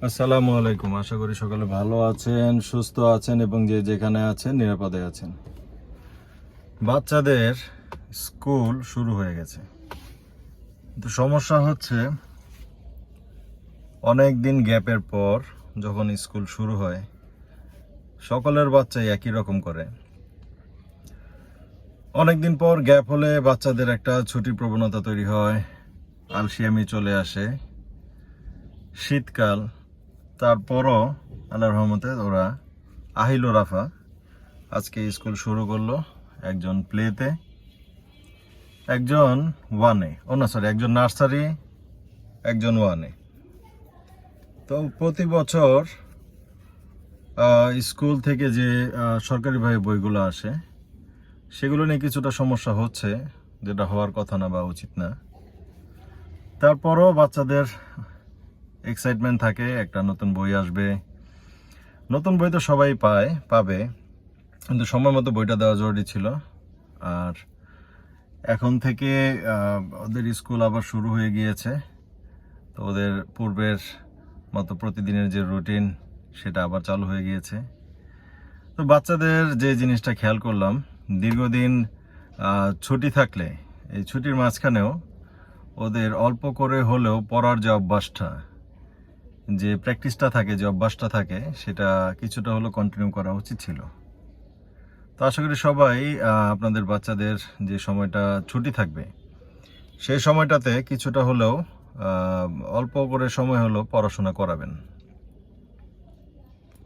আসসালামু আলাইকুম। আশা করি সকলে ভালো আছেন, সুস্থ আছেন এবং যে যেখানে আছেন নিরাপদে আছেন। বাচ্চাদের স্কুল শুরু হয়ে গেছে, কিন্তু সমস্যা হচ্ছে অনেক দিন গ্যাপের পর যখন স্কুল শুরু হয় সকলের বাচ্চাই একই রকম করে। অনেক দিন পর গ্যাপ হলে বাচ্চাদের একটা ছুটির প্রবণতা তৈরি হয়, আলসিয়ামি চলে আসে। শীতকাল, তারপরও আল্লাহর রহমতে ওরা আহিল রাফা আজকে স্কুল শুরু করলো। একজন প্লেতে, একজন ওয়ানে, একজন নার্সারি, একজন ওয়ানে। তো প্রতি বছর স্কুল থেকে যে সরকারিভাবে বইগুলো আসে সেগুলো নিয়ে কিছুটা সমস্যা হচ্ছে, যেটা হওয়ার কথা না বা উচিত না। তারপরও বাচ্চাদের এক্সাইটমেন্ট থাকে, একটা নতুন বই আসবে। নতুন বই তো সবাই পাবে, কিন্তু সময় মতো বইটা দেওয়া জরুরি ছিল। আর এখন থেকে ওদের স্কুল আবার শুরু হয়ে গিয়েছে, তো ওদের পূর্বের মতো প্রতিদিনের যে রুটিন সেটা আবার চালু হয়ে গিয়েছে। তো বাচ্চাদের যে জিনিসটা খেয়াল করলাম, দীর্ঘদিন ছুটি থাকলে এই ছুটির মাঝখানেও ওদের অল্প করে হলেও পড়ার যে অভ্যাসটা, যে প্র্যাকটিসটা থাকে, যে অভ্যাসটা থাকে, সেটা কিছুটা হলেও কন্টিনিউ করা উচিত ছিল। তো আশা করি সবাই আপনাদের বাচ্চাদের যে সময়টা ছুটি থাকবে সেই সময়টাতে কিছুটা হলেও অল্প করে সময় হলেও পড়াশোনা করাবেন।